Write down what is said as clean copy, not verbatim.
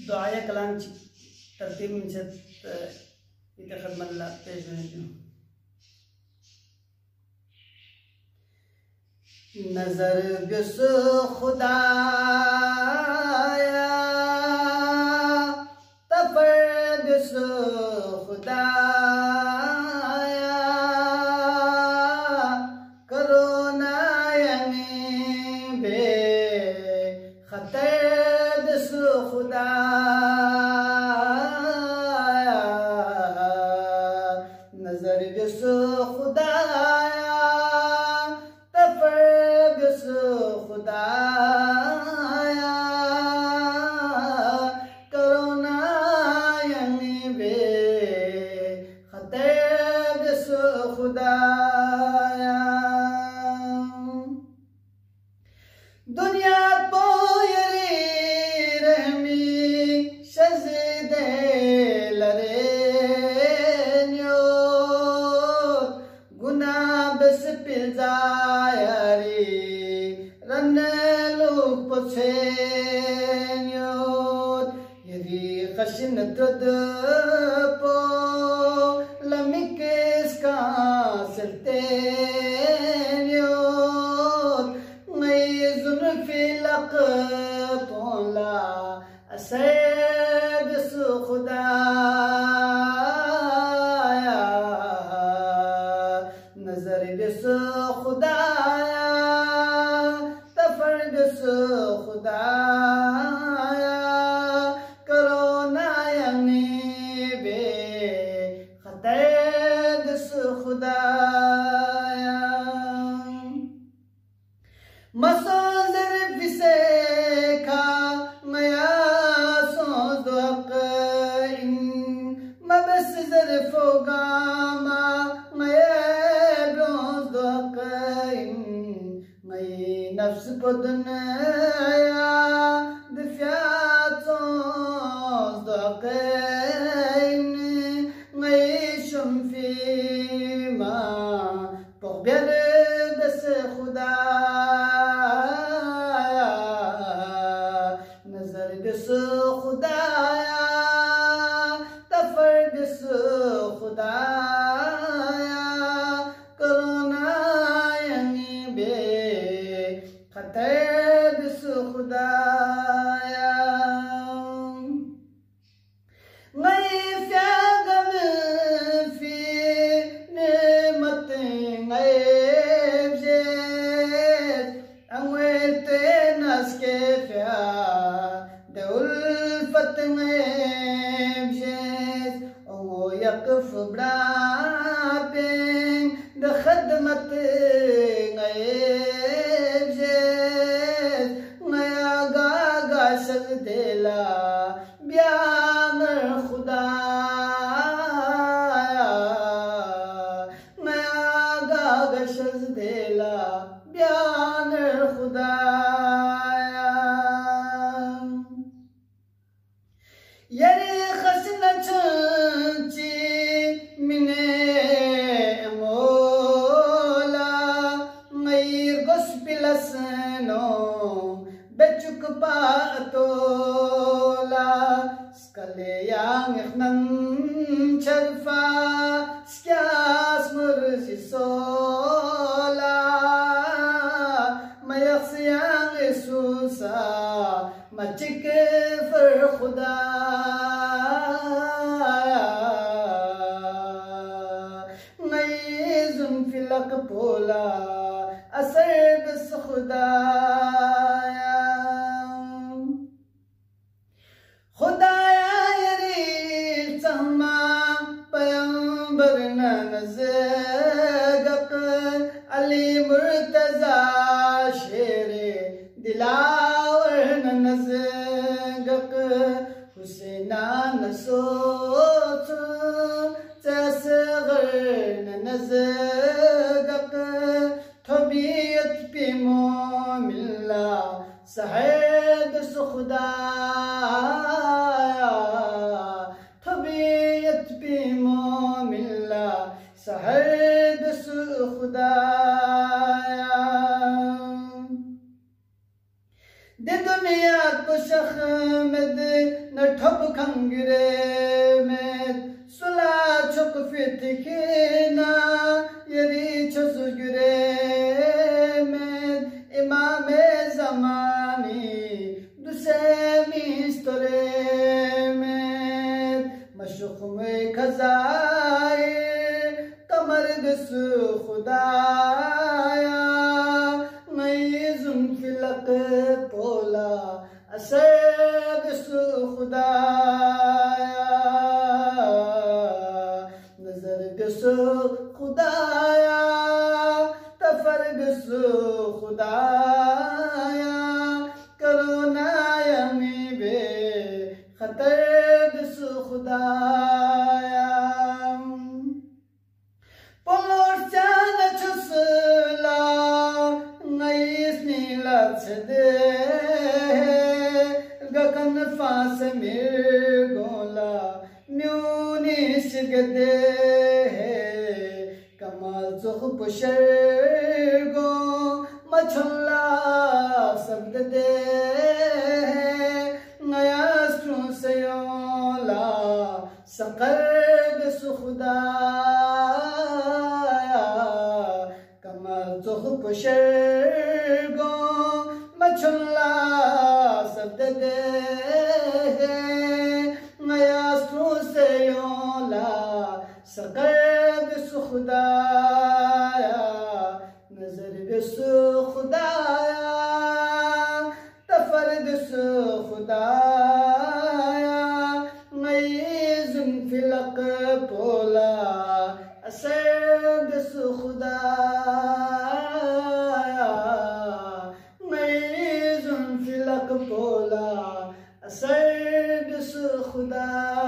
दुआए कलाम तरतीब में से खदमत ला पेश करती हूँ। नजर बिस खुदाया तफर बिस खुदाया करो नायनी बे खतर बिस खुदाया नजर बिस खुदाया खुदाया करोना यंगी बे खतर बिस खुदाया दुनिया पोयरी रहमी शज़दे लरेन्यो गुना बिस पिजायारी रनलुक पोछेन्योत यदि खशिन तुद पो लमिकेस का सिलतेन्योत मैं जुल्फी लक पोला असर बिस खुदाया नजर बिस खुदाया बिस खुदाया करो नायनी बे खतर बिस खुदाया मसोजर बिसे खा मया सोज इन मबस जरफो गामा मया ब्रोज इन मई नफ्स को दुनिया दिफ्यातों दक़ैन मई शुम्फी माँ पौब्यर बिस खुदाया नजर बिस खुदाया तफर बिस खुदाया करोना यंगी बे खतर बिस खुदाया मैं फ्यागम फी नेमत गैबजे अंगते नस्के फ्या दउल्फत गैबजे ओ यकफ ब्रापे द खदमत देला ब्यान खुदाया नया गागशज देला ब्यान खुदाया यरे खसन चंची मिने मोला Mayur गोस्पिलसनो बेचुक पातोला skale yang ikhnan charfa skas mursi sola mayax yang isusa machik far khuda nayzun filak pola asar bis khuda खुदाया यरी चमा पैगंबर नज़गक अली मुर्तज़ा शेरे दिलावर नज़गक हुसैना नसोच चसगर नज़गक तबीयत पे मोमिल्ला सहद सुखदा सहद खुदाया दे दुनिया को शखमद न ठब खंगरे में सुला छुक फित के ना यरी छुसुगरे में इमाम ज़मानी दुसेमी स्तरे में मशुक में खजाए कमर दस खुदाया मैं जुल्फ़िलक पोला असर दस खुदाया नजर दस खुदाया तफर दस खुदाया करोना यमी बे खतर दस खुदाया पोलोर चान छुसला नईस नीला छदे गगन फास मिर गोला म्यूनिस गदे कमाल जुख पुशर गो मछला शब्द दे नया स्ट्रू सयोला सकर्द सुखदा जुख पुशर गो मछला शब्द दे नया स्ट्रू से योला सकर्द सुखदाया नजर सुखदाया तफरद सुखदाया नई जुल्फ़िलक पोला असर सुखदाया नई जुल्फ़िलक पोला असर सुखदाया